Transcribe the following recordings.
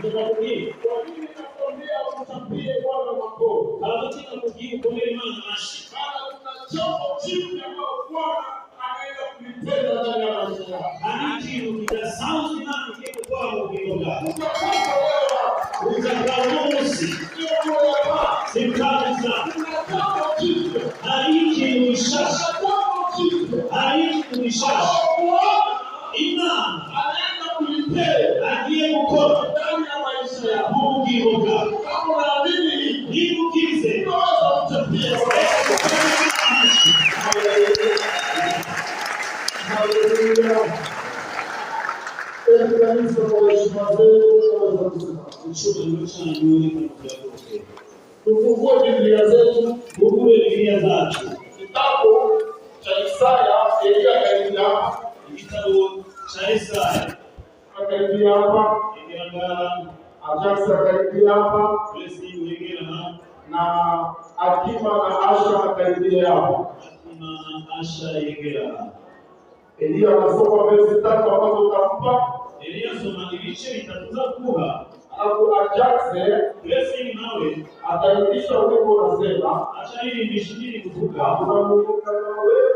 Nitakwambia utapie Bwana wako. Katika kujibu kwa imani nashi. Maana kuna jambo jipya ambalo Bwana anaenda kulitenda ndani ya maisha yako. Aniki ukidasau imani kiko kwao ukionga. Utakapomusi. Simkaza. Aniki umishasha. Aniki umishasha. Imani anaenda kulitenda ndiye mkono ndani ya maisha yako. Mungu kama unaamini niukize unaweza kutapia. Haleluya. Kanisa kwa heshima zetu tufungue Biblia zetu, tufungue Biblia zetu. Kitabu cha Isaya, Elia kaingia hapa. Kitabu cha Isaya akaingia hapa, Ajaxa akaingia hapa, na Akima na Asha akaingia hapa. Elia anasoma verse 3 ambazo utampa. Elia soma ibice bitatuza kuba. Alafu Ajaxa blessing nawe ataidisha wimbo unasema, acha hili nishindini kuvuka. Unakumbuka na wewe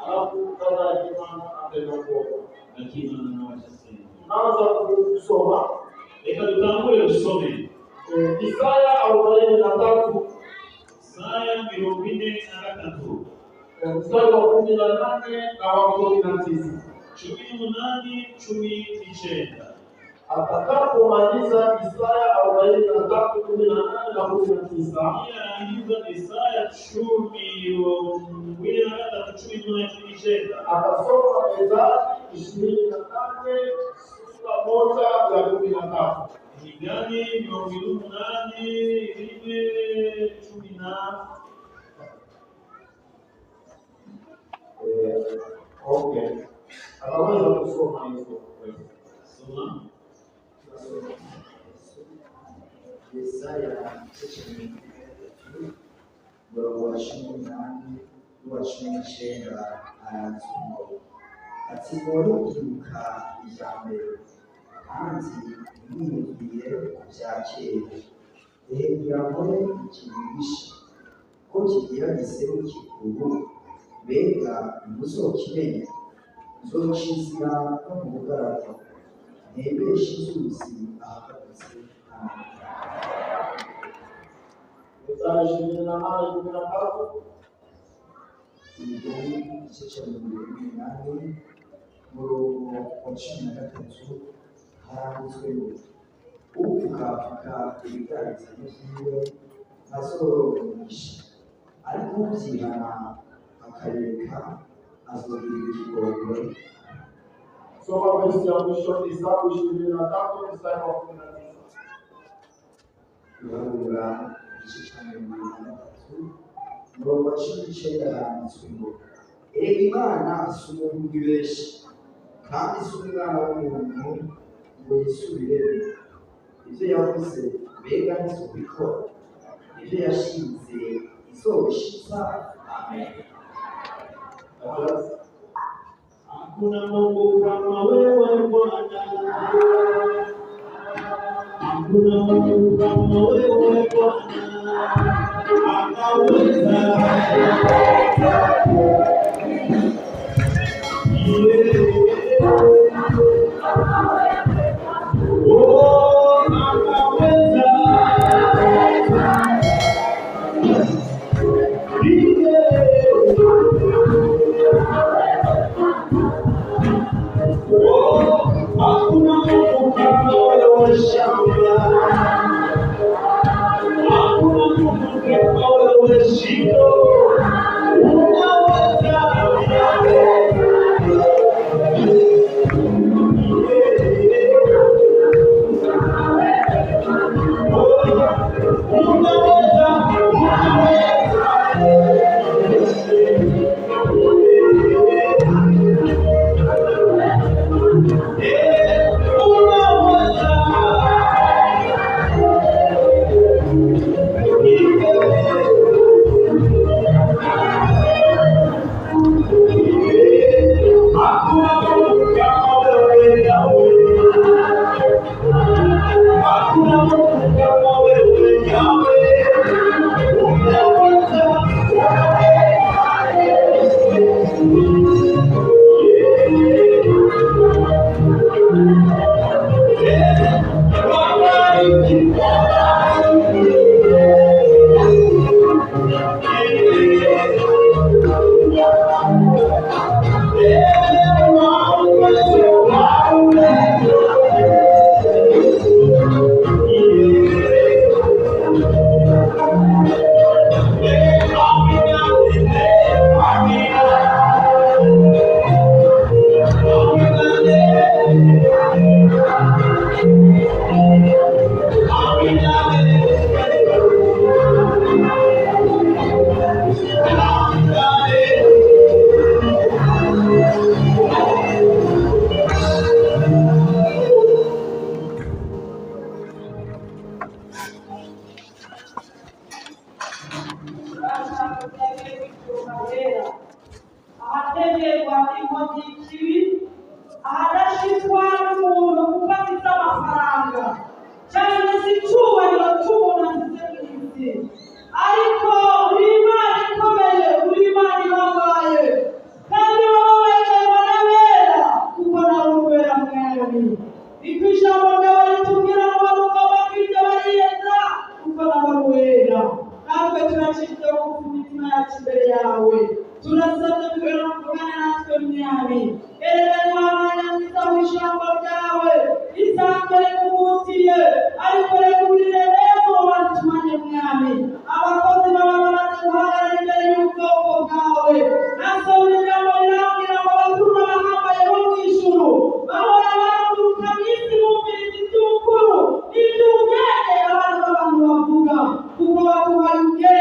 alafu kama Akima ataongoza. Akima na watasema. Naanza kusoma. Tutangule tusome. Isaya 43. Isaya 43. Mstari wa 18 na wa 19. 18:19. Atakapomaliza Isaya 43:18 na 19. Anaanza Isaya 13:19. Akasoma Mezali 28 moja ya 13. Gani 18:10. Okay. Anaweza kusoma hizo. Soma. Isaya 18:19 aratsumba. Ati muribuka ijambere kandi mwiyumviye bya kera. Ngira muri ikibigisha ko kigira giseruki ubu mbega muzokimenya nzocizira no mu bugaragwa ntebeshe izuzi ahagaze. Isaya 28:13. Igice cya 28 murongo wa 13 haranditswe ngo uvugavuga ibiganza byiwe azoronisha, ariko ubyihana akareka azogira ikigongwe. Soma verse ya mwisho Isaya 23 mstari wa 19. Kurangura igice cya 23 murongo wa 19 haranditswe ngo Imana si umuntu wibeshe kandi si umwana w'umuntu ngo yisubiremo. Ibyo yavuze mbega ntizobikora, ibyo yashinze izobishiza. Amen. Hakuna Mungu kama wewe Bwana. Hakuna Mungu kama wewe Bwana. Anaweza. Hakuna ahategerwa inkozi y'ikibi, ahadashirwa n'umuntu kuko afite amafaranga cyangwa se icyubahiro cy'umuntu afite mu isi. Ariko uri Imana ikomeye, uri Imana ihambaye, kandi wowe wegerwa n'abera kuko nawe ubera mwami. Niko ijambo ryawe ritubwira ngo bagomba kwita bariyeza kuko nawe wera. Natwe turacitse bugufi imitima yacu imbere yawe, turasabye kugira ngo uvugane natwe mwami. Erega mwanya mwiza w'ijambo ryawe risanzwe rikubutiye, ariko rekugirire neza uwo watumanye mwami. Abakozi baba bamaze guhagarara imbere y'ubwoko bwawe, nasomye ijambo rirambwira ngo abakuru n'abahambaye bo mu ijuru bahora bahaguruka mu isi bumviriza iby'ukuru n'iby'ubwenge abana b'abantu bavuga, kuko bakuhaye ubwenge,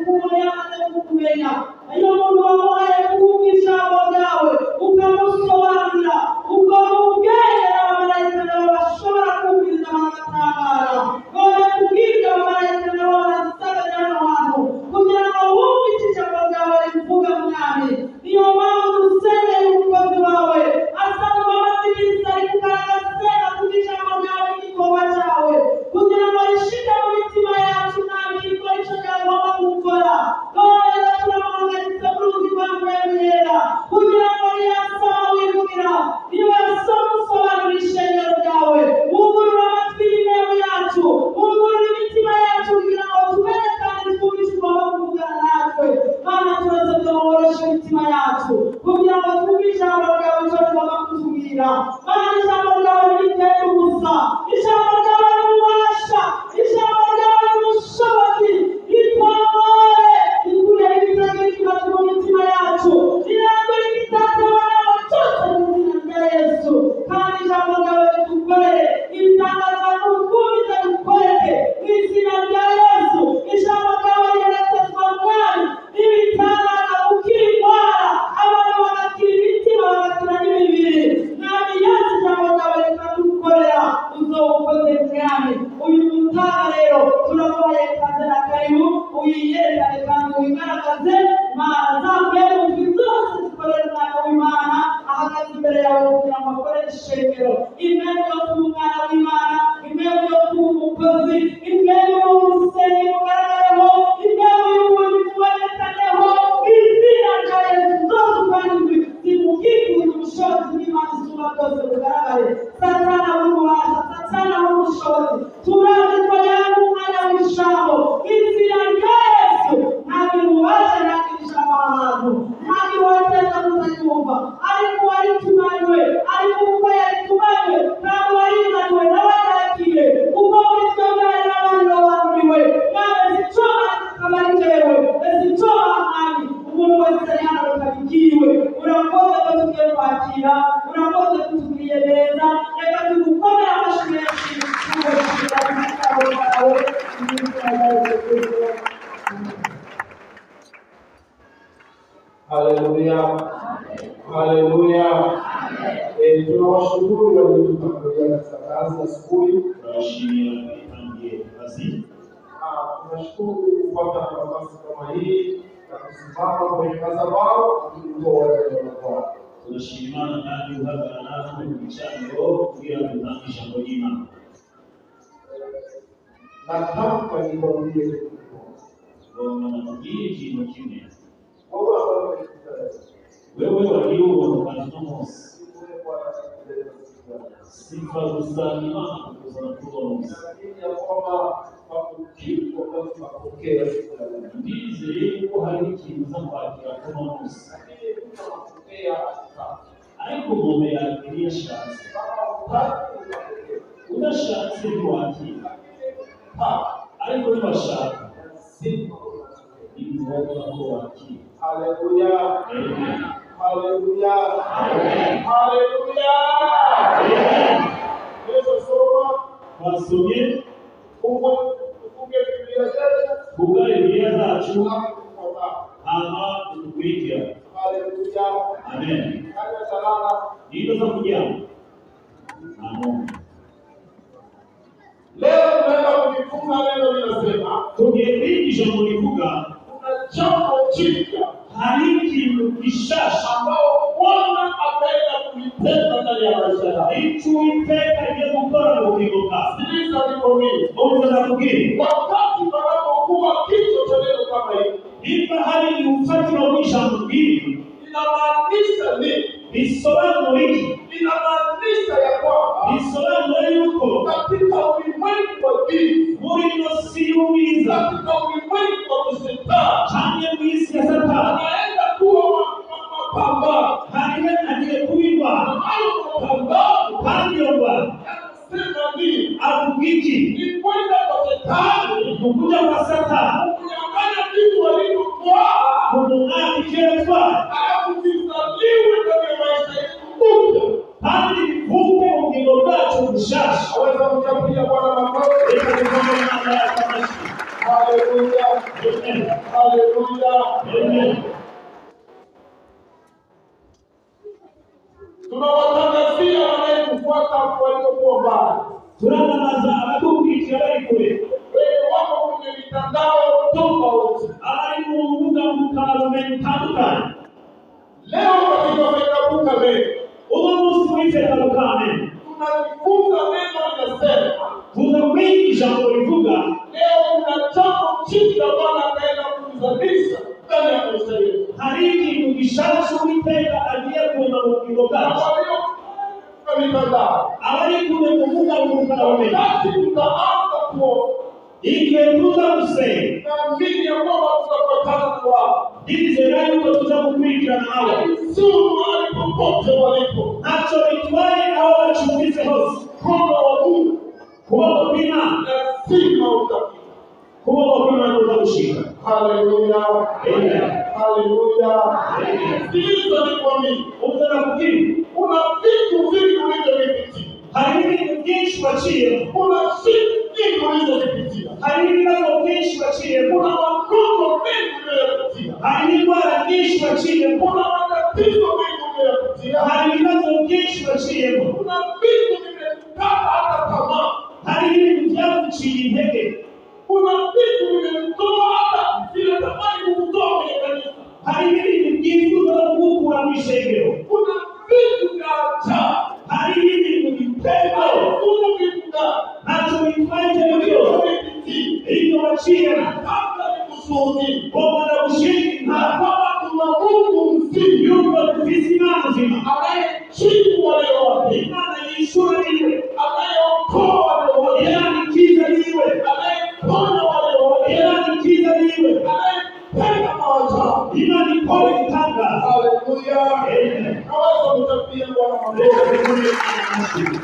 kuko umuntu yamaze kukumenya. Iyo muntu wamuhaye kuvuga ijambo ryawe ukamusobanurira, ubwo ubwenge n'abamarayika nabo bashobora kumviriza bagatangara. None kubw'ibyo abamarayika nabo barasaga hano hantu kugira ngo bumve icyo ijambo ryawe rivuga mwami. Niyo mpamvu dusengeye umukozi wawe asaba imbabazi n'isi ari kugaragaza kuko ijambo ryawe n'igikorwa cyawe kugira ngo rishike mu mitima yacu mwami, rikora icyo ryagomba gukora. None rero turamuhagaritse mu ruzi rwa Rwemera kugira ngo riyasaba wivugira, nibasoma usobanura ishengero ryawe, wugurura amatwi y'intego yacu, wugurura imitima yacu kugira ngo tumenye kandi twumve icyo ugomba kuvugana natwe. Mana turasabye ngo woroshe imitima yacu kugira ngo twumve ijambo ryawe icyo rigomba kutubwira. Mana ijambo ryawe ntiteye ubusa, ijambo ryawe n'ububasha, ijambo ryawe n'ubushobozi, ritwambare rikureho ibitagatifu mu mitima yacu, rirambure ibitatabara cyose mu izina rya Yesu. Kandi ijambo ryawe ritukorere ibitangaza n'ubwumiza bikoreke mu izina rya Yesu. Ijambo ryawe riherekezwa mwami n'ibitangaza gukira indwara, abantu bagakira imitima bagakira n'imibiri. Mwami Yesu, ijambo ryawe rikadukorera, uzawukoze mwami. Uyu mutaga rero turaguhaye kaze na karibu, uyiyerekane kandi uyigaragaze. Mana zavuye mu nzwi zose zikorera umwana w'Imana ahagaze imbere yawe kugira ngo akore ishengero. Imwe yo kuba umwana w'Imana, imwe yo kuba umukozi, imwe yo urusengero rugaragareho, imwe y'ubundi tubonekaneho. Izina rya Yesu zose kandi zimukikuza ubushobozi bw'Imana isumba byose bugaragare. Satana w'ububasha, Satana w'ubushobozi, turazi ko yari umwana w'ijambo. Izina rya Yesu ntabwo ububasha ntabwo ijambo ahantu, ntabwo wateza kutayumva, ariko waritumanywe, ariko kuko yaritumanywe ntabwo warizaniwe n'abadakire, kuko muri twebwe hari n'abandi babanuriwe. Nawe zicoba akaba ari jewe, zicoba mwami, umuntu wese ari hano akabigiriwe. Urakoze ko tugiye kwakira, urakoze ko tugiriye neza. Reka tugukomere amashyi menshi tugashimira ibitabo byawe n'ibitabo byawe. Haleluya, haleluya. Tunawashukuru waliotutangulia katika kazi asubuhi. Tunawashimira kuitangia kazi. Tunashukuru kupata nafasi kama hii na kusimama kwenye madhabahu na kutoa neno la Bwana. Tunashimana kandi uhagarara natwe mu gicaniro kugira ngo dutange ijambo ry'Imana. Natamka nikwambie kitu Bwana anatubwira ikintu kimwe. Baba amekubariki. Wewe waliuona katika Mose. Sifa gusa Imana kuzana kuba Mose. Ndizeye ko hari ikintu uzamwakira kuba Mose. Ariko Mose yakiriye ashatse. Udashatse ntiwakira. Ariko nibashaka ni ngombwa ko wakira. Haleluya. Amen. Haleluya. Amen. Haleluya. Amen. Yesu soma wasomye ufunge Biblia zetu, bugare Biblia zacu kwa hama tukurikira. haleluya. Amen. Haya salama. Ndio za kujambo. Amen. Leo tunaenda kujifunza neno linasema Tukiendisha kulivuga kuna jambo jipya haliki mkishasha ambao Bwana ataenda kulitenda ndani ya maisha yako. ituipeka ile gukora mu bugingo bwawe. Sikiliza niko mimi. Uza kubwira Wakati panapokuwa kichwa cha neno kama hili, niba hari ufatira w'ijambo hili inamaanisha nini? bisobanura iki? Inamaanisha ya kwamba Bisobanura yuko katika ulimwengu wa dini, muri ino si y'ubwiza katika ulimwengu wa kishetani, cyane mu isi ya Satani anaenda kuwa mapambano. hariho agiye kubirwa Hayo mapambano kandi iyo ngwara yanasema nini? avuga iki? Ni kwenda kwa shetani Ukuja kwa Satani kunyang'anya vitu walivyokuwa, kumung'aka icyetwara alafu visaliwe ndani ya maisha yetu mpya. kandi bivuke mu bugingo bwacu bushasha. Aweza kumshambulia Bwana makofi. Reka tukomere Imana yacu amashyi. Haleluya. Amen. Haleluya. Amen. Tunawatangazia wanayetufuata waliokuwa mbali. Turamamaza abadukurikira bari kure, Wenye wako kwenye mitandao tofauti. abari mu mbuga ngurukanabumenyi butandukanye. Leo katika Fekabuka leo Uno munsi muri Fekabuka tunajifunza neno linasema, tuza kwiga ijambo rivuga leo kuna jambo jipya Bwana ataenda kuzalisha ndani ya maisha yetu. hari ikintu gishasha Uwiteka agiye kuza mu bugingo Na bwacu. walio kwenye mitandao, Abari kure mu mbuga ngurukanabumenyi, wakati tutaanza kuona, igihe tuza gusenga naamini ya kwamba tutafuatana kwao. ndizera yuko tuza gukurikirana nabo, Sio mahali popote walipo. ntacyo bitwaye aho bacumbitse hose. Mkono wa Mungu Kuboko kw'Imana lazima utafika. kuboko kw'Imana kuza gushika. Haleluya. Amen. Haleluya. Amen. Sikiliza nikwambie, Uza nakubwira kuna vitu vingi ulivyovipitia. hari ibintu byinshi waciyemo, Kuna shida nyingi ulizozipitia. hari ibibazo byinshi waciyemo, Kuna magonjwa mengi uliyoyapitia. hari indwara nyinshi waciyemo, Kuna matatizo mengi uliyoyapitia. hari ibibazo byinshi waciyemo, Kuna vitu vimekukata hata tamaa. hari ibintu byaguciye intege, Kuna vitu vimekutoa hata vinatamani kukutoa kwenye kanisa. hari ibintu byifuza kugukura mu ishengero, Kuna vitu vya ajabu. hari ibintu bitema Kuna vitu vya ntacyo bitwaye ibyo byose uliyopitia. ibyo waciyemo. Kabla nikushuhudie Ngomba ndagushimira na Imana kwamba tuna Mungu mzima yuko dufise Imana nzima, anayejibu waliowapi, Imana yishura niwe, anayeokoa waliowapi, Imana ikiza niwe, anayeponya waliowapi, Imana ikiza niwe, anayependa maajabu. Imana ikora ibitangaza. Haleluya. Amen. Naweza kutapia Bwana Reka makofi. tukomere Imana amashyi.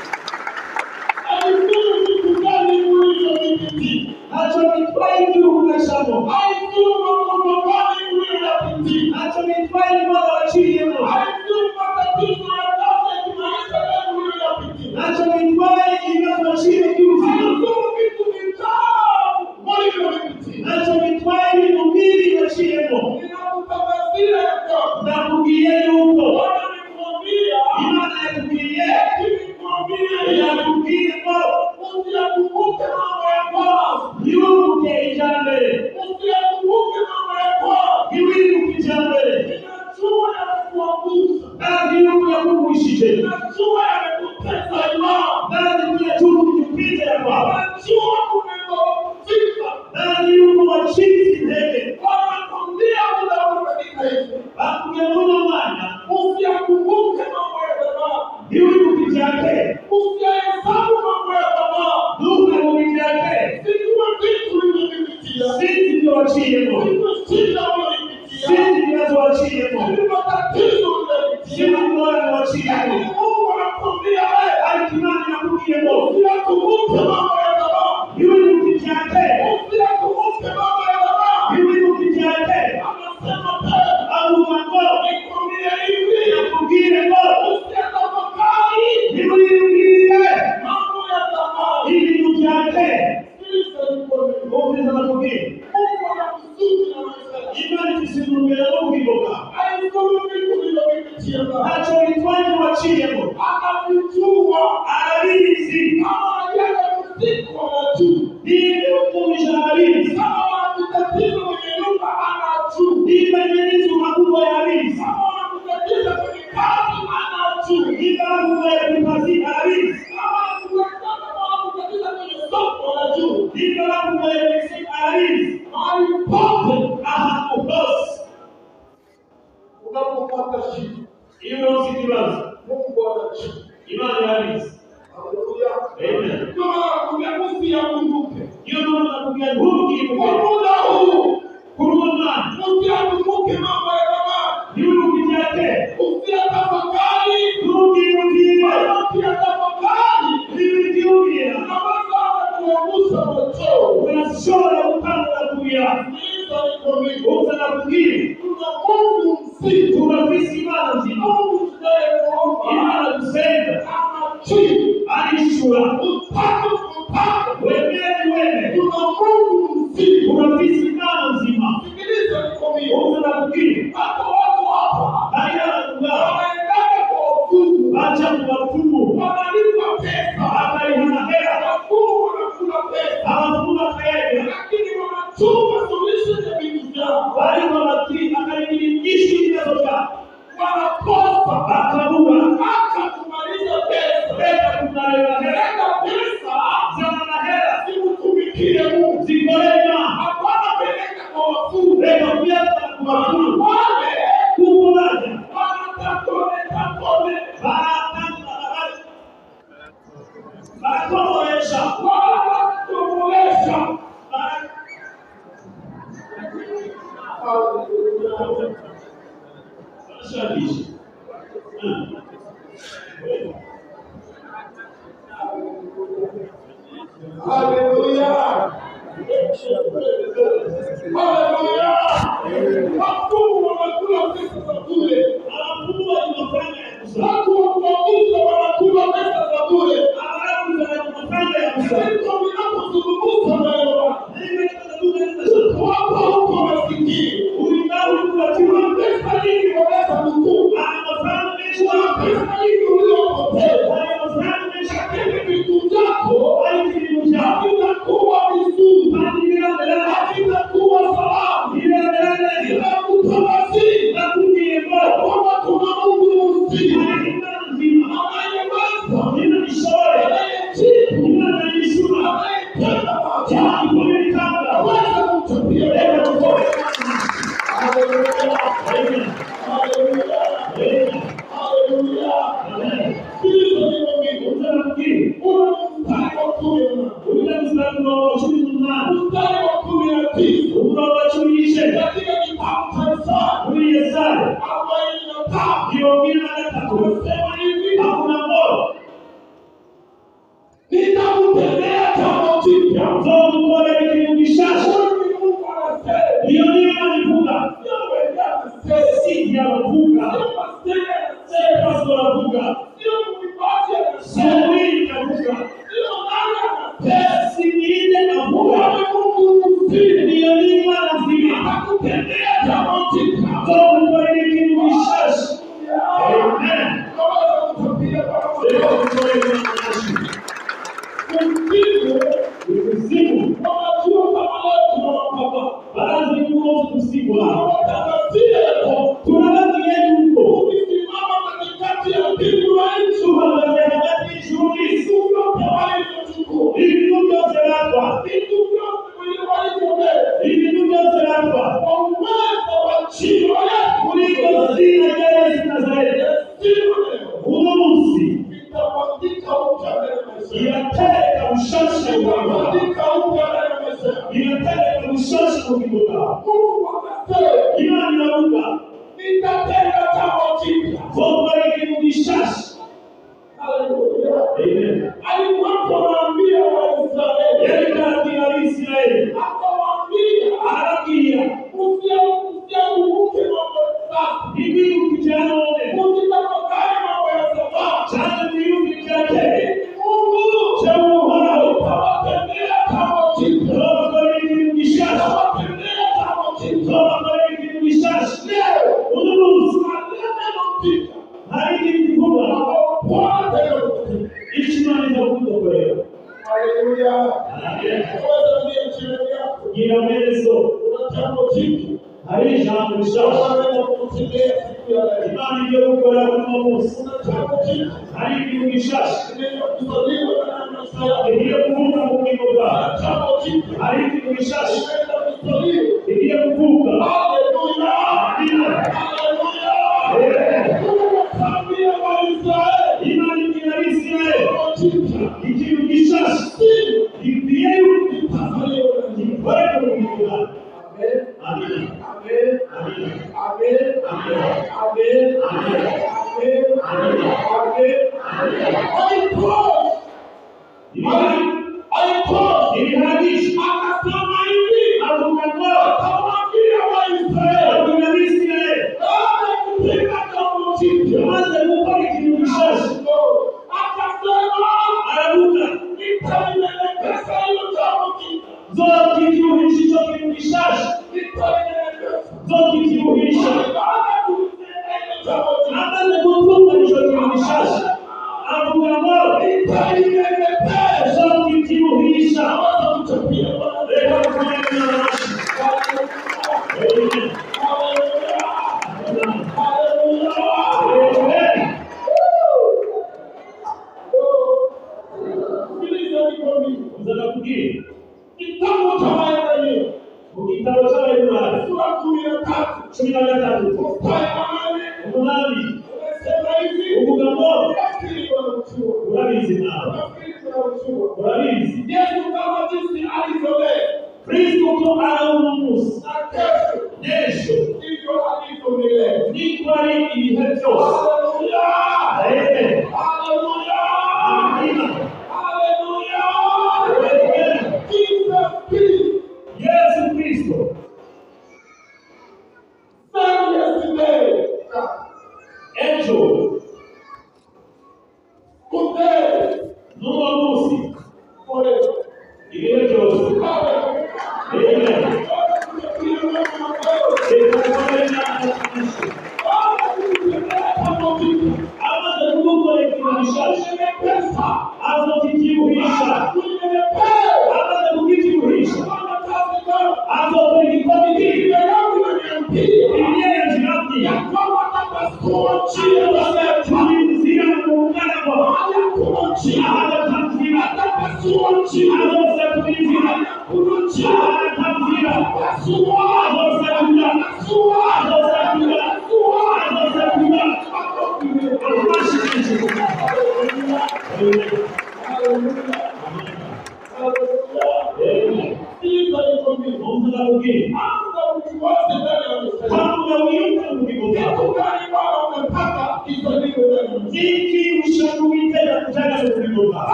Haidhuru vitu gani ulivyovipitia, Ntacyo bitwaye ibyo ugashamo, haidhuru mambo gani uliyoyapitia, ntacyo bitwaye indwara waciyemo, haidhuru matatizo ya kazi ya kimaisha gani uliyoyapitia, ntacyo bitwaye ibibazo waciye by'ubuzima, haidhuru vitu vitamu ulivyovipitia. ntacyo bitwaye ibintu bibi waciyemo. Ninakutangazia ya kwamba Nakubwiye yuko Bwana amekuambia, Imana yatubwiye, nimekuambia yatubwiye ko usiyakumbuke mambo ya kwanza, yibuke ijambere, usiyakumbuke mambo ya kwanza. ntiwibuke ijambere, Ninajua yamekuangusha, ndazi yuko yakugwishije, ninajua yamekutesa imani, ndazi ko yatumye ukwizera kwawe, ninajua umedhoofika. ndazi yuko wacitse intege. Wanakwambia muda huu katika hivi, Bakubwiye muri uno mwanya usiyakumbuke mambo ya zamani, ntiwibuke ibya kera, usiyahesabu mambo ya zamani. ntukabuke ibya kera, Sijua vitu ulivyovipitia, sinzi ibyo waciyemo, sijua shida uliyopitia, sinzi ibibazo waciyemo, sijua matatizo uliyopitia. sinzi ingorane waciyemo, Mungu anakwambia wewe, ariko Imana irakubwiye ngo usiyakumbuke mambo ya zamani, ntiwibuke ibya kera, usiyakumbuke mambo ya zamani. ntiwibuke ibya kera, Anasema tena, avuga ngo nikwambie hivi, yakubwire ngo usiyatafakari ntiwibwire mambo ya zamani, ibintu kwa muda huu usiakumbuke mambo ya zamani, usiyatafakari, kuangusha macho. unashona upande wa kulia. Tuna Mungu mzito, tunavisimama mzima. Mungu tunayemuomba anatusaidia, anatii, alishura upako wewe. Tuna Mungu mzito, tunavisimama mzima. Sikiliza nikwambie, unafikiri hata watu hapa wanaendana kwa ufungu, acha kuwafungu, wanalipa pesa, hata ina hela wafungu, wanakula pesa, hawakula hela, lakini wanachuma solution ya vitu vyao. Bali wanakiri akaidikishi kinachoka, wanakosa akaua akakumaliza pesa, pesa kunalewa hela, pesa zana hela, simtumikie Mungu, zikolea hapana peleka kwa wafungu, leo pia kwa wafungu wale kuulaza wanatakone barakoesha Hallelujah. Wakuu wanakula pesa za bure. Watu wa kuabudu wanakula pesa za bure. Sisi tunapozungumza na Yehova, hapa huko masikini. Kuna pesa nyingi waweza mkuu. Kuna pesa nyingi uliopoteza. Lakini vitu vyako havitakuwa vizuri, havitakuwa salama. Ninakutangazia kwamba tuna Mungu mzima anayeweza, anayejibu, anayetenda maajabu, aweza kumtupia wewe. Hallelujah. Nitakutendea jambo jipya. Mungu anakufundisha. Mungu anasema, hiyo ni anavuka. Sio wewe anasema, si anavuka. Sio pastor anavuka. Sio mwibaji anasema, wewe anavuka. Sio nani anasema, si ile anavuka. Mungu mzima ndiye lazima akutendea jambo jipya. Mungu anakufundisha. Amen. Kama utapia kwa Usiku wanajua kama leo tunawapapa baadhi kuwa usiku wanatangazie tunalazima yeye huko ukisimama katikati ya mbingu na nchi wanazungumzia shughuli sio kwa hiyo hivi ndio zalapa vitu vyote walivyombea hivi ndio zalapa kwa uwezo wa chini kuliko zile yeye zinazaidi unamusi itawandika ukabele inataka ushasha inataka ushasha ukitoka Mungu akasema imani na Mungu nitatenda jambo jipya. Mungu alikufundisha. Haleluya. Amen. Alipowaambia Waisraeli, Israeli akawaambia arakia usianguke mambo sasa. Hivi ukijana wote msitafakari mambo ya zamani. Jana ni yupi yake? Mungu jambo hilo tawatendea jambo jipya. Mungu alikufundisha. Tawatendea jambo jipya. Mungu alikufundisha. Leo unamusalia neno jipya. Haidi mkubwa. Bwana tena ishimani za Mungu kwa leo. Haleluya. Amen. Kwa ndio chini yako. Kila mwezo unataka jipya. Haisha mshahara kutendea siku ya leo. Imani ndio uko na Mungu. Unataka jipya. Haidi mshahara ndio kuzaliwa na namna yake. Ndio kuvuka Mungu baba. Unataka jipya. Haidi mshahara ndio kuzaliwa. Ndio kuvuka. Haleluya. Haleluya. Tabia wa Israeli. Imani ni Israeli. Ikirudisha siri. Ipieu itazaliwa. Ni wewe Ilihadishi. Akasema hivi. Akawaambia Waisraeli. Waisraeli. Baada ya kupiga jambo jipya. Kwanza kupaka kitu kishashi. Akasema. Arabuka. Nitaelekeza hilo jambo jipya. Zote kitu kitu kishashi. Nitaelekeza. Zote kitu kishashi. Baada ya kupiga hilo jambo jipya. Akaanza kutunga kitu kishashi. Akawaambia Nitaelekeza. zote kitu kishashi. Naweza kutapia Bwana. Leo kufanya na washi. Amen.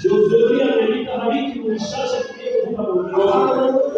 Josué amerita hariki kuishasha kilio kutoka Mungu.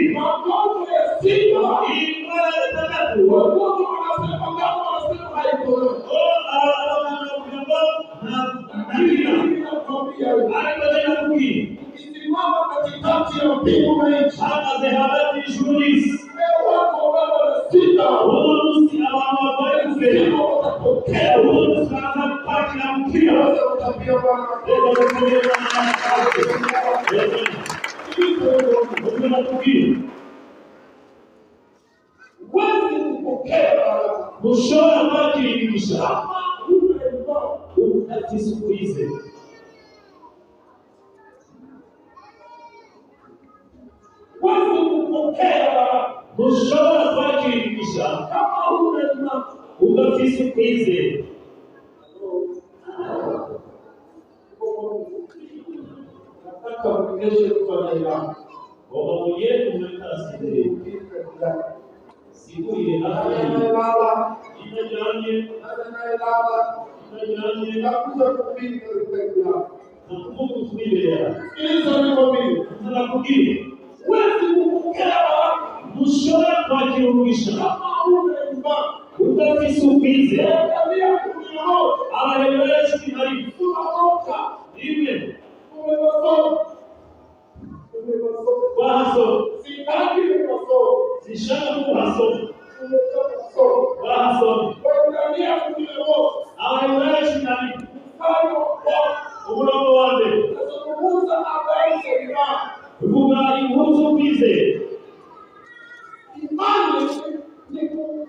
hii magonjwa ya stima, hii mara ya tatu wagonjwa wanasema kama wanasema haitolewi. Ukisimama katikati ya mbingu na nchi, watu ambao wanasita watapokea utapia Bwana. Huwezi kupokea baraka kushona maji kama huna imani. utatisikize. Huwezi kupokea baraka Kushona maji kama huna imani. utatisikize. Nataka mkeshe kufanya imani. Baba mwenyewe umekasiri. Siku ile afya Anayelala, inajanye anayelala, nakuja kupinga mpendwa. na Mungu tumilia. Sikiliza nikwambie, Tunakugira. huwezi kupokea baraka Kushona maji kama huna imani. utatisikize. Angalia kunyoosha, Abaelewesha kimari. tunaoka, Iwe tumewasoma. wahaso Sitaki nikasoma, zishana kuhaso tumeshakasoma. wahaso Waangalia kunyoosha, abaelewesha kimari. mfano wa Umurongo wa mbere nazungumza habari za imani. uvuga inkuru z'ubwizere. Imani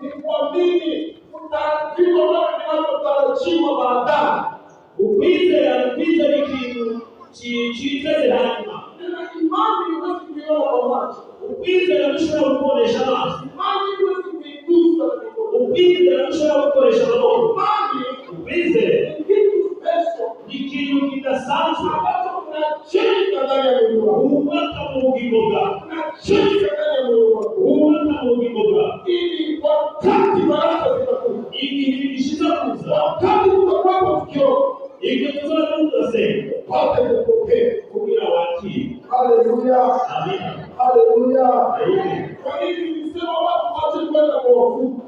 ni kuamini utaratibu ambao vinatarajiwa baadaye. Ukwizera ukwizera ikintu kiteze hanyuma. Tena imani huwezi kuiona kwa macho. Ukwizera bishobora gukoresha amaso. Imani huwezi kuigusa na mikono. Ukwizera bishobora gukoresha amaboko. Imani Ukwizera ni kitu special ni ikintu kidasanzwe ambacho kinachenga ndani ya mwili wako. ubaka mu bugingo bwawe. Kinachenga ndani ya mwili wako. Ubaka mu bugingo bwawe. Ili wakati baraka zitakuja, Igihe bishiza kuza wakati tutakuwa tukiona, igihe tuzaba tudasenga pate kupokea. kugira wakire. Haleluya. Amina. Haleluya. Amen. Kwa nini nilisema watu waache kwenda kwa wafumu?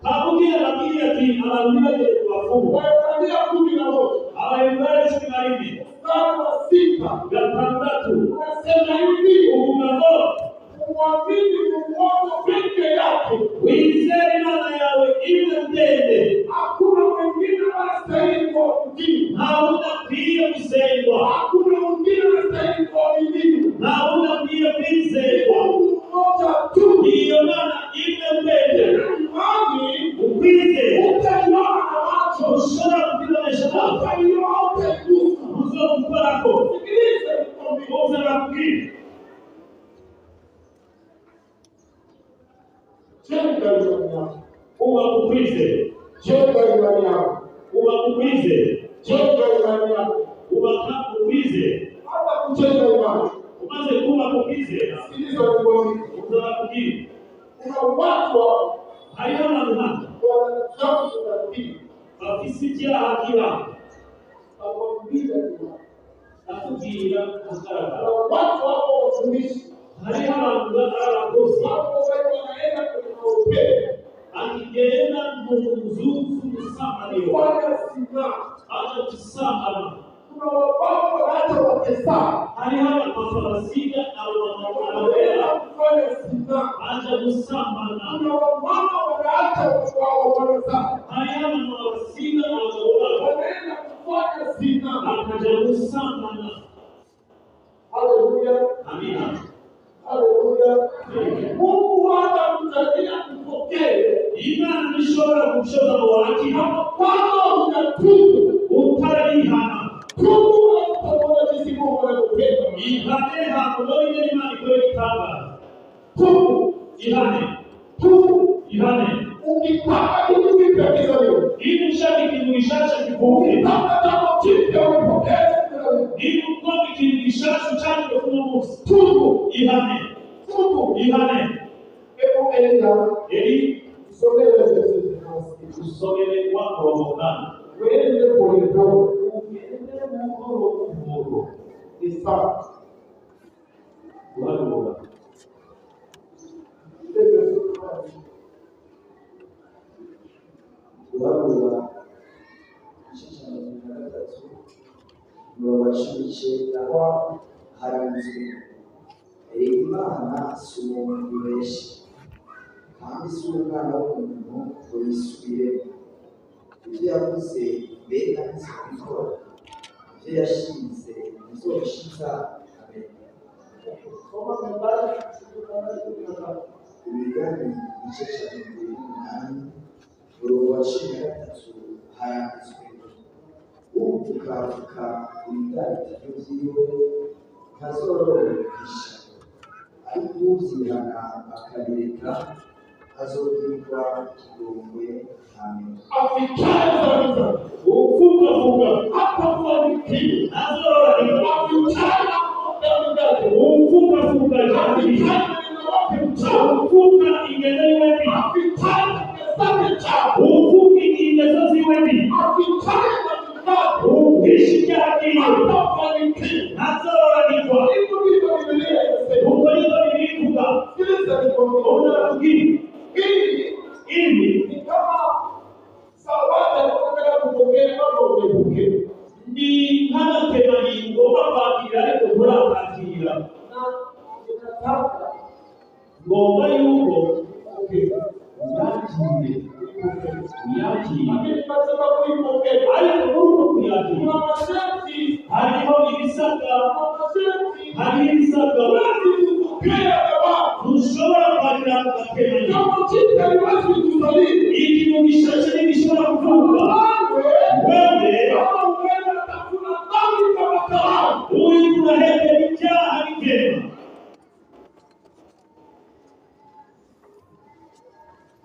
Kabukira babiri ati abantu bagere ku bafumu. Waebrania 11 Abahebureyo 12 mstari wa 6 gatandatu unasema hivi, uvuga ngo kumwamini Mungu peke yake, wizere Imana yawe imwe ndende, hakuna mwingine anastahili kuabudiwa, nta wundi akwiye gusengwa, hakuna mwingine anastahili kuaminiwa, nta wundi akwiye kwizerwa. Mungu mmoja tu. Iyo Mana imwe ndende. Imani Ukwizera utaiona na macho, ushobora kubibonesha amaso, utaiona, utaigusa. uzogukorako. Sikiliza nikwambie, Uze nakubwira, jenga imani yako, uba ukwizera, jenga imani yako, uba ukwizera, jenga imani yako. ubaka ukwizera. Hata kujenga imani, Umaze kubaka ukwizera, sikiliza nikwambie, uze nakubwira, kuna watu wa hariho abantu hano wanadamu tunapii bafise icyaha kiba akwambia imani. akubwira Kuna kugaragara. watu wako watumishi Hariho abantu b'abakozi hapo wanaenda kwenye maupeo akigenda mu nzu z'umusambaniro kufanya sinaa. aja gusambana. Kuna wababa wanaacha wakesana Hariho abafarisayo wanaenda abawera kufanya sinaa. aja gusambana. Kuna wamama wanaacha wao wanazaa Hariho abafarisayo abagabo wanaenda kufanya sinaa. akaja gusambana. Haleluya, Amina. haleluya. Mungu hatamjalia kupokea Imana ishobora gushoza mu wakira kama unatubu. utarihana. Tubu utaona jinsi Mungu anakupenda. Ihane ntabwo ari Imana ikorera itangaza. Tubu, Ihane, tubu. ihane. Ukitaka kitu kipya kizaliwe, Niba ushaka ikintu gishasha kivuke, ukitaka jambo jipya upokee. niba ukora ikintu gishasha ucyandike ku munsi, Tubu, ihane, tubu. ihane. Hebu enda Eli usomee Efeso 6. usomere wa murongo munani. Uende polepole. Ugende buhoro buhoro Ni sawa. guharura. cumi n'icyenda haranditswe Imana si umuntu ubeshya kandi si umwana w'umuntu ngo yisubiremo. Ibyo yavuze mbega ntizikora, ibyo yashinze ntizobishitsa. Amen. Imigani igice cya 28 umurongo wa 13 haranditswe uvukavuka ibitandukanye byiwe ntazororohisha, ariko ubyihana akabireka azogirwa ikigongwe. Amen. Afikaza uvuga hata fanikiwa azororohisha, afikaza uvuga jadi uvuga ingelewe ni afikaza uvuga ingezoziwe ni afikaza uhishi jadi azororohisha. Uko niko nilivuga unatugini ili ni kama sawata kutaka kupokea mambo umepokea ni hana temani ngoma pakira ariko murapakira na tunataka ngoma yuko yakire lakini pasema kuipokea ariko muruko kuyakira kuna masharti hariho ibisabwa hari ibisabwa ushobora kwakira kugatemanya kama kitu kiwazi kuzalini ikintu gishashe n'igishobora kuvuga wewe kama ukwenda takuna dhambi kama kawaida uri kunahekera icyaha bigema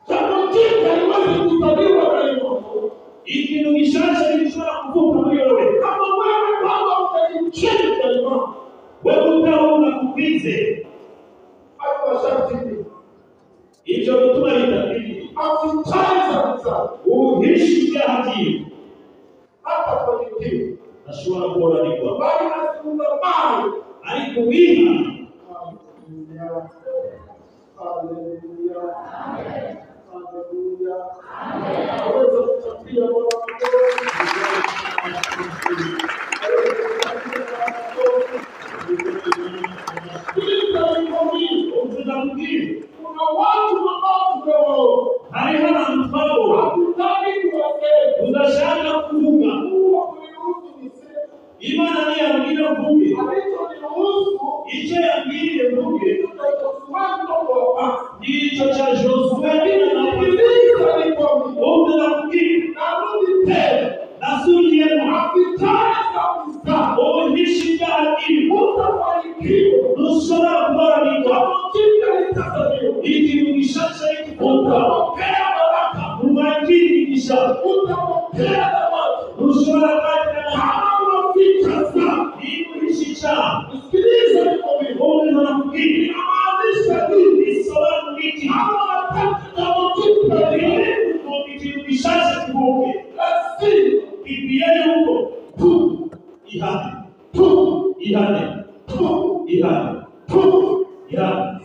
kama kitu kiwazi kuzaliwa leo ikintu gishashe n'igishobora kuvuga muri wewe kama wewe kama utaicheza leo wewe utaona kubize ibyo bituma bitabiri afitaza uhishi byagiye hata fanikiwa ashobora kuoranirwa bali asifunga mali ariko wiha. Haleluya, haleluya, aweza kuchapia Bwana kuna watu ambao hariho abantu babo hatutaki kuwasema tunashaka kuvuga Imana ni yambira mvuge icyo yambiriye mvuge nicyo cya Josué na Moise ubwo nakubwira nasubiyemo ubuhishi byagiye ntushobora kubaranirwa ikintu gishashe utamukera baraka umwakirigisha ntushobora kwakira amafikaza imuhishisha usikilize ubu nakubwira amaanisha isobanura iki ikintu gishashe kivuge kibiye yuko ihane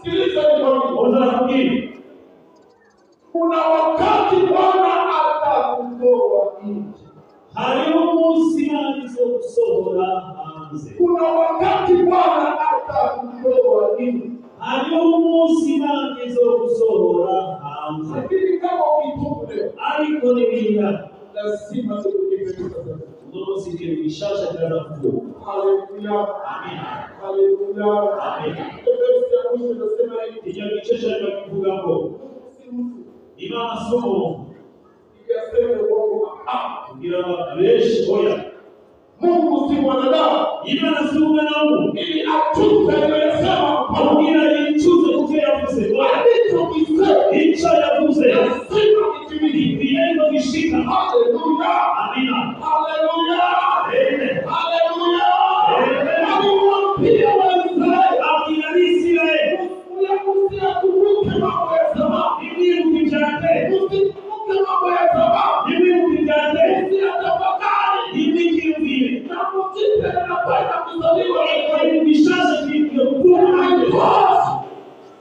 sikiliza nakubwira kuna wakati Bwana atakutoa nje. Hariho umunsi Imana izogusohora hanze. Kuna wakati Bwana atakutoa nje. Hariho umunsi Imana izogusohora hanze. Lakini kama ukitubu leo ariko nibiya lazima tukukimbia umunsi ikintu gishasha kiraza kuvuga. Haleluya, amen, haleluya, amen. Icyo gice cyo kuvuga ngo Imana somo ikasema kwamba kugira abeshi oya Mungu si mwanadamu, Imana si mwanadamu ili atuze aliyosema kugira ichuze kuke yavuze hicho yavuze lazima kitimie ndio kishika. Haleluya, amina, haleluya, amen, haleluya, amen. Pia wewe akinalisi wewe usikumbuke mambo ya zamani ili ukijate usikumbuke mambo ya zamani ili ukijate usiyatafakari ili kimbie na mtipe na kwenda kuzaliwa kwa bishara hivyo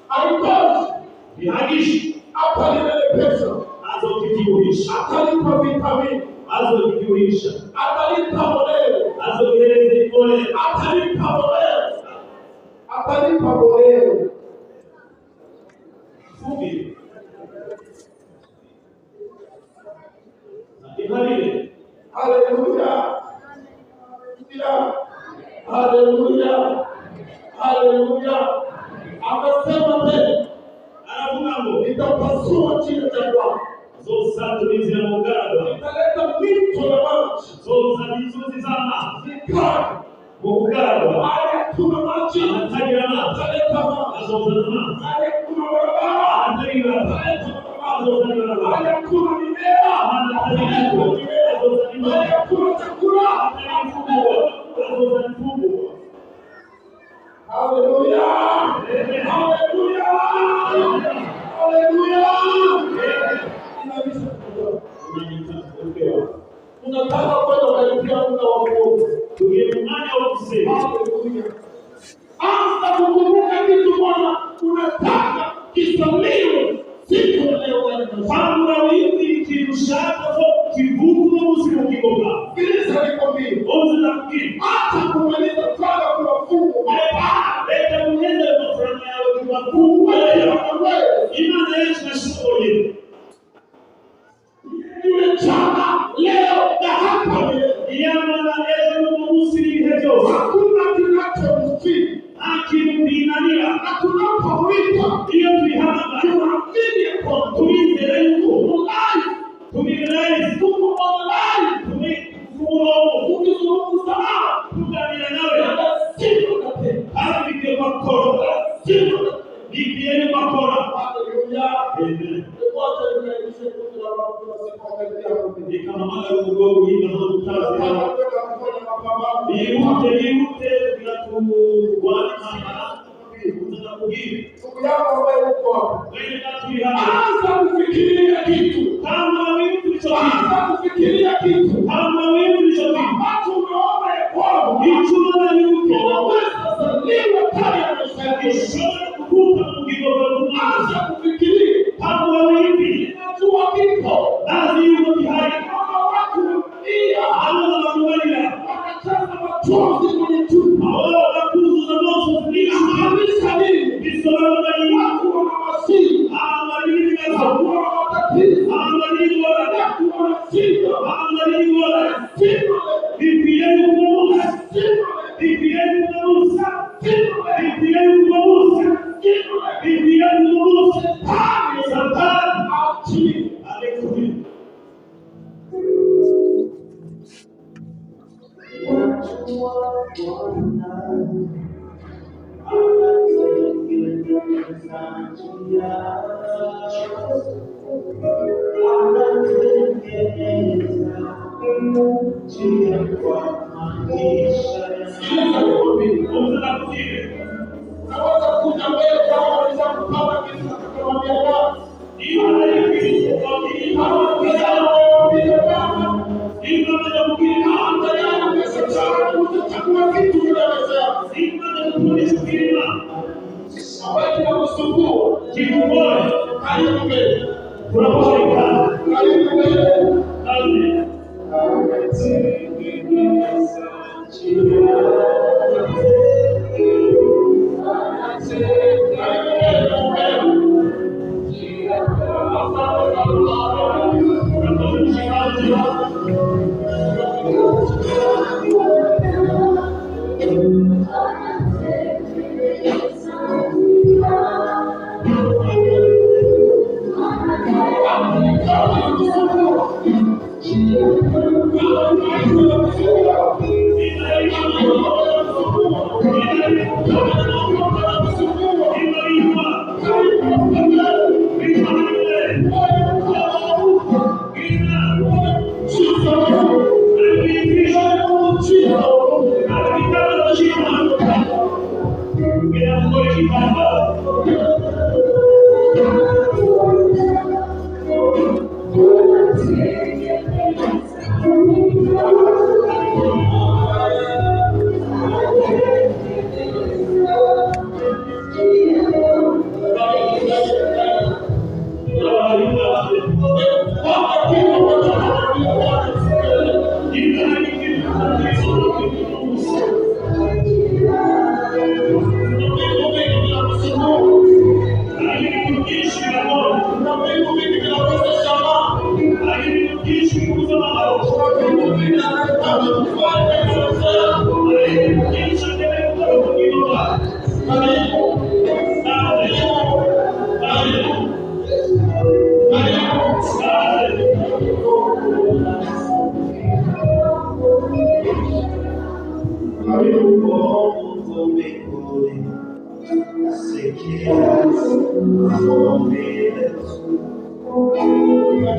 haitoshi hadishi hapa ni pesa azokijulisha atalipa vitamini azokijulisha atalipa modelo azogeleze pole pamoja. Fupi. Haleluya. Haleluya. Haleluya. Haleluya. Amesema tena, Anafunga nitapasua chini cha Bwana. zosa tulizi na mugado. Nitaleta mito ya maji. Zosa mizuzi sana. Vikali. Mugado. Haya kuna maji. Anatagira na. Nitaleta maji. Zosa na. Haya kuna barabara. Anatagira. Nitaleta barabara. Zosa na. Haya kuna mimea. Anatagira. Zosa na. Haya kuna chakula. Haleluya. Haleluya. Haleluya. Tunataka kwenda kuelekea muda wa Mungu. Haleluya. Anza kukumbuka kitu Bwana unataka kisaliwe siku ya leo Sikiliza nikwambie. Hata kumaliza swala kwa fungu. Yule chama leo na hapa milele. Hakuna kinachomstiri. Na tunapowita tunaamini kwamba tuko online. Ukizungumza nao lazima utapenda. Haleluya. Wacha nikaribishe kundi la watu wasipoangalia hapo. Tunataka kufanya mapambano. Ndugu yako ambaye uko hapa. Anza kufikiria kitu. Anza kufikiria kitu. Ambacho unaona ya kwamba kinaweza saliwa ndani ya maisha yako. Anza kufikiria. Ninajua kipo. Kama watu wanalia. Wanacheza machozi kwenye chupa. Inamaanisha nini? Watu wana masiri. Watu wana matatizo. Watu wana shida. Naweza kuja mbele kama walizakupata kitu na kukwambia Bwana.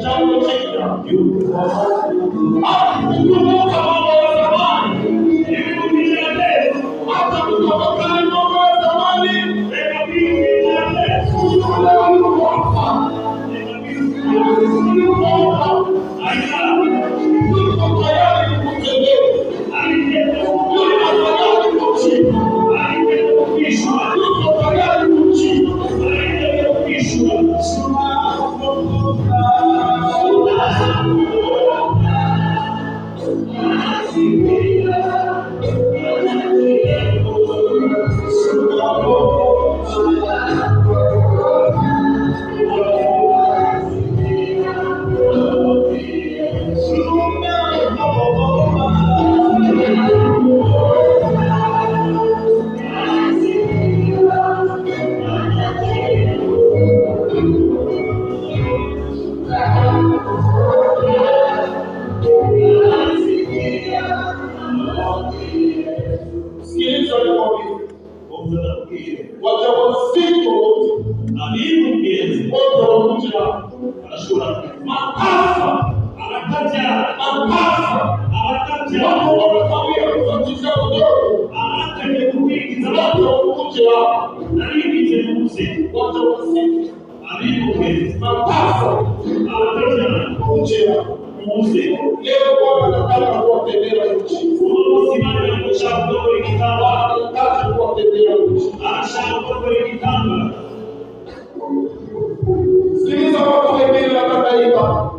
Jambo jipya. Kumbuka mambo ya zamani. Hata kutafakari mambo ya zamani. Yuko tayari kukutendea. Yuko tayari kujibu. Sikiliza nikwambie. Wajawazito wote wote wanakuja matasa watu wamekawia kufuatisha kidogo watu wakuja wajawazito matasa kuja leo Bwana anataka kuwatendea nchi. Anataka kuwatendea nchi. Sikiliza watu wengine wanadaiwa.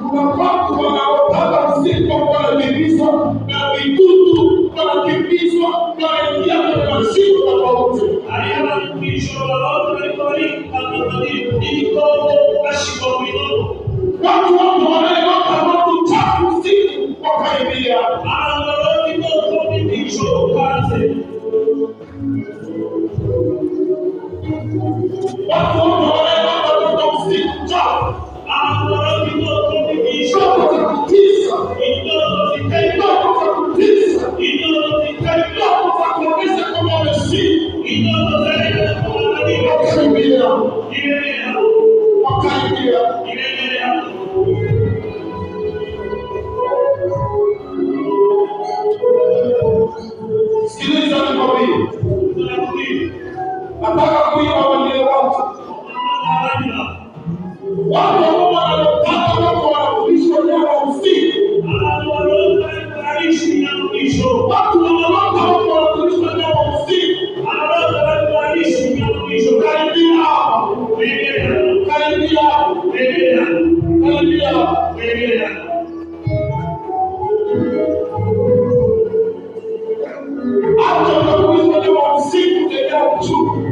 Kuna watu wanaotaka usiku wanakimbizwa na vidudu, wanakimbizwa wanaingia kwenye mashimo tofauti. Watu wanaeleka watu chafu usiku wakaingia. Watu wanaeleka watu usiku chafu. Sikiliza nikwambie. Nataka kuiba wale watu. Watu ambao wanataka watu wanafundishwa jambo usiku. Watu wanataka watu wanafundishwa jambo usiku. Karibia hapa. Karibia hapa. Karibia hapa. Hata unapofundishwa jambo usiku tena uchumi.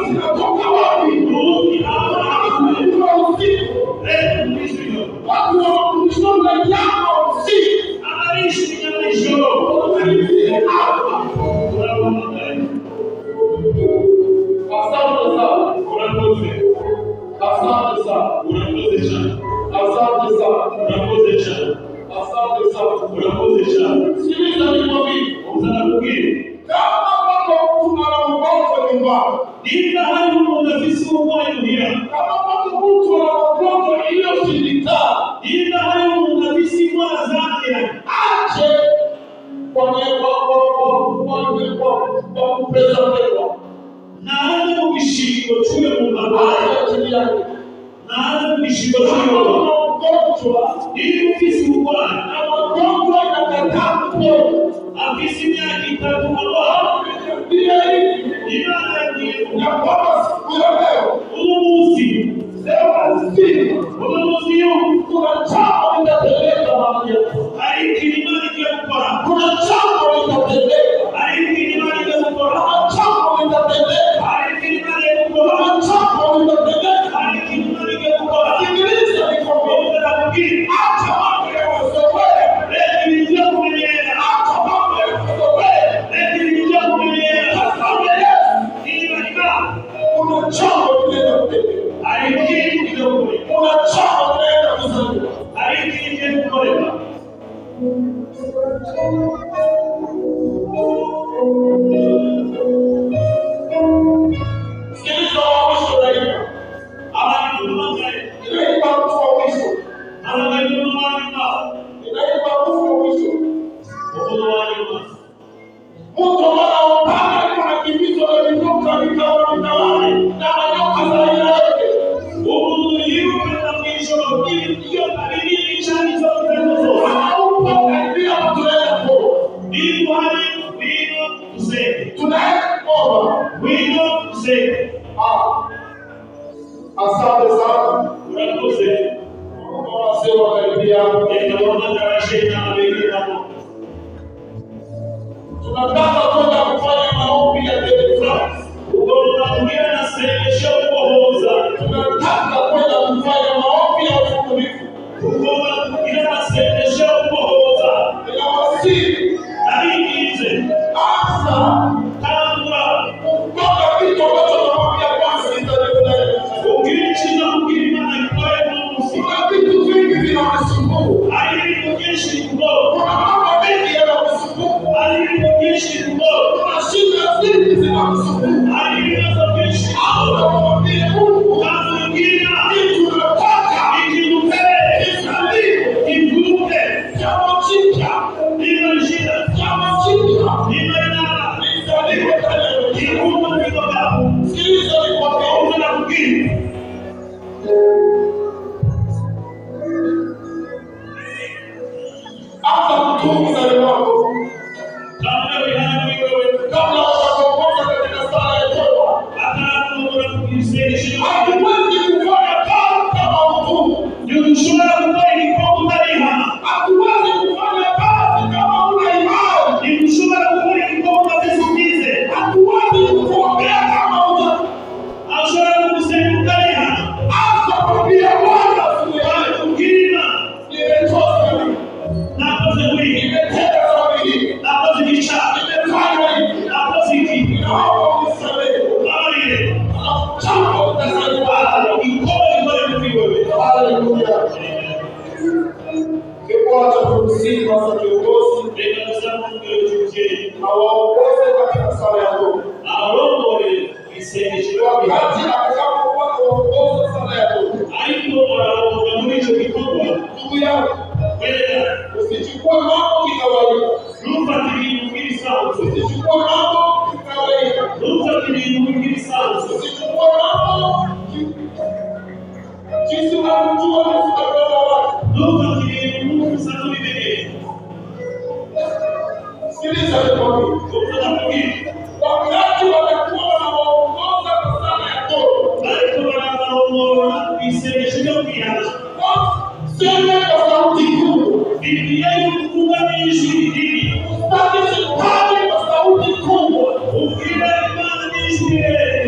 Zinatoka wapi? Watu wanafundishwa jambo usiku. Karibia hapa. Asante sana. Asante sana. Asante sana. Sikiliza nikwambie. Kama bado mtu ana mgonjwa nyumbani. Kama bado mtu ana mgonjwa iliyoshindikana. Ache kwa kupesa pewa. Mtu anaopanga alikuwa anakimbizwa na vinyoka vikawa vitawale na manyoka za aina yote. Haupokaribia matoleo yako. Tunaenda kuomba. Asante sana. Wazee wakaribia. Tunataka kwenda kufanya maombi ya deliverance. Tunataka kwenda kufanya maombi ya ufungulivu. Ninawasihi hasa kutoka vitu ambacho tunamwambia kwanza nitaendelea. Kuna vitu vingi vinawasumbua. Kuna mambo mengi yanawasumbua. Kuna shida zingi zinawasumbua. Au unamwambia Mungu kitu tunataka kisalimu jambo jipya jambo jipya lisalimu ndani yako. Sikiliza nikwambie. Hata kutunza moyo wako kabla hujaongoza katika sala ya toba. Hatuwezi kufanya kazi kama mtu. Hatuwezi kufanya kazi kama una imani. Hatuwezi kuongea kama una. Hata kwambia Bwana nimetoka nimetenda dhambi hii. Nimefanya hivi. Naomba unisamehe. Jambo utasaliwa. Haleluya. Kikuacha kumsihi sasa kiongozi awaongoze katika sala ya toba. Wakati atakapokuwa anaongoza sala ya toba, ndugu yangu, usichukue mambo kikawaida. Usichukue mambo kikawaida. Usichukue mambo jinsi unavyojua usitakana watu. Sikiliza nikwambie. Wakati watakuwa wanawaongoza kwa sala ya toba, sema kwa sauti kubwa. Usitaki shetani kwa sauti kubwa.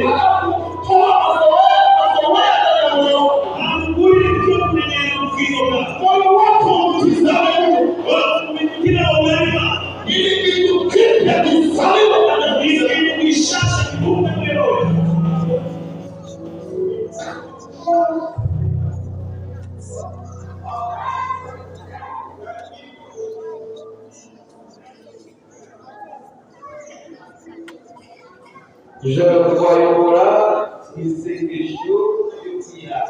Alafu toa mazoea ya moyo wako. Moyo wako ukizaliwa. Ili kitu kipya kizaliwe ndani yako. Tujya kubayobora isengesho ry'ukwiha.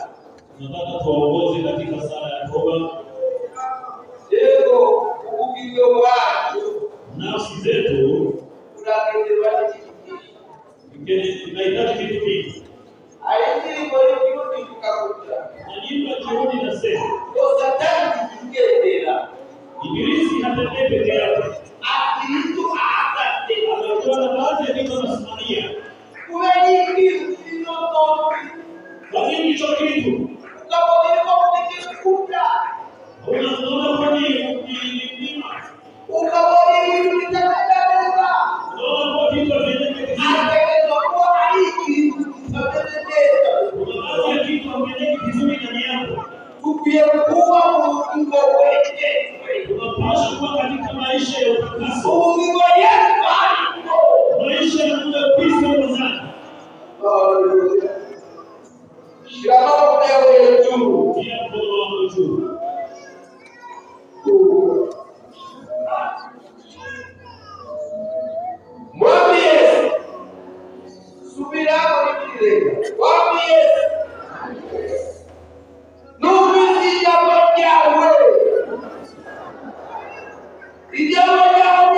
Tunataka tuongoze katika sala ya toba. Leo ubugingo bwacu Nafsi zetu turagenderwa n'ikindi. tunahitaji kitu hiki. Hari indirimbo y'ikirundi tukavuga Na nyimbo ya Kirundi inasema, ngo Satani tukigendera Ibilisi hatembei peke yake. akiritu ahagaze Amekuwa na baadhi ya vitu anasimamia. kubera iki zinotoki Kwa nini hicho kitu? ukaboneka kunikikuta Unaona kwa nini mlima? ukabona ibintu bitagaragaza Unaona kwa kitu vinavyotokea. ategerezwa kuba ari ikintu kitameze neza. Kuna baadhi ya kitu haviendeki vizuri ndani yako. Tukwiye kuba mu bugingo bwegejwe Tunapaswa kuwa katika maisha ya utakaso. ubugingo Yesu ariko. Maisha ya Kristo mwanadamu. Haleluya. Shira amaboko yawe hejuru. Pia mkono wako juu. Mwambie Yesu. Subirako nikirega. Mwambie Yesu. Numvise ijambo ryawe. Ijambo ryawe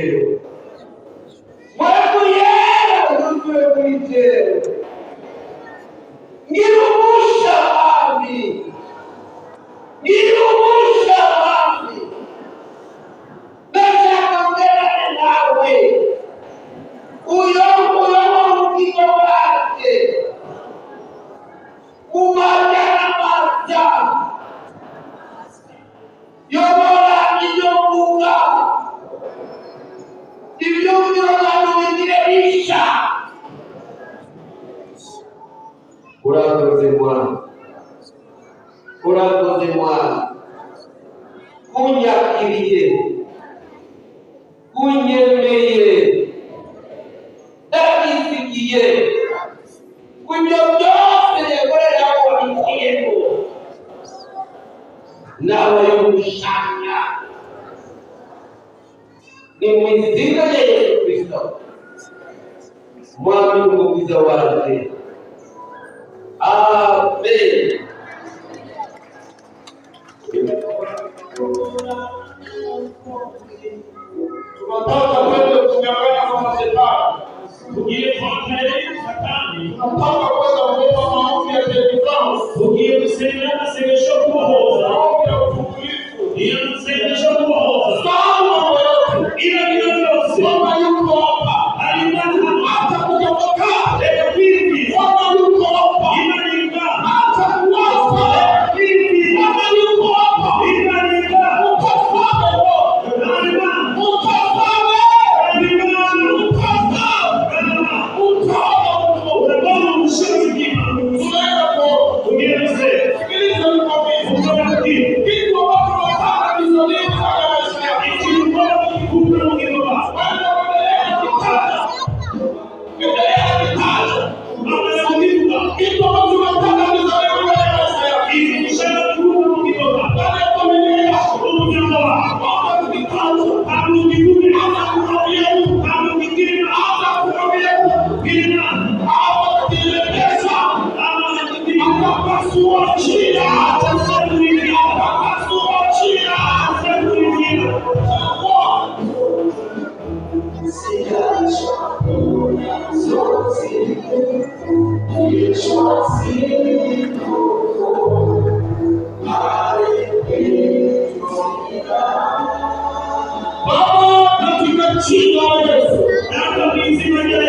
mwitero. Mwekuyera uzuwe mwitero. Ngirumusha wami. Ngirumusha wami. Ndashaka mbelane nawe. Uyo urugigo wake. Umaja na maja. Yobora niyomuga. Ivyumviroganubigirerisha. Urakoze Mwana. Urakoze Mwana. Kunyakiriye. Kunyemeye. Ndabisigiye. Kunyo byose yekorera wabikiyemo. Nawe y'umushanya. Ni mu izina rya Yesu Kristo. Mwami n'umukiza wanjye. Amen. Tunataka kwenda kunyang'anya kwa Shetani. Tugiye kwakira Satani. Tunataka kwenda kuomba maombi ya deliverance. Tugiye gusenga amasengesho kubohoza. Maombi ya ufungulivu. Iyo masengesho kubohoza. Sawa mambo yote. Ila bila vyose. Bwana yuko hapa. Alimani Hata kutoka. Eka vipi. Bwana yuko hapa. Imani ika. Hata kuwasa. Eka vipi. Bwana yuko hapa. Imani ika. Utafame wo. Alimani. Utafame. Alimani. Utafame. Utafame. Unabona mshauri kima. Tunaenda kwa. Tugiye mse. Sikiliza nikwambie. Kutoka kima. Kitu ambacho tunataka kizolee kufanya maisha yako. Ikilikuwa kikubwa mkibaba. Wanda waendelea kutata. Endelea kutata. Mama ya kukibuka. Kitu ambacho tunataka kizolee kufanya maisha yako. Ikilikuwa kikubwa mkibaba. Ndani ya familia yako. Umujambawa. Wanda kukitata. Hamu kikubwa. Hata kukwambia Mungu. Hamu kikima. Hata kukwambia Mungu. Kilima. Hata kujielekeza. Ama kikima. Atapasua njia. Atasaburia. Atapasua njia. Atasaburia. Baba, katika jina la Yesu. Nako mizima ya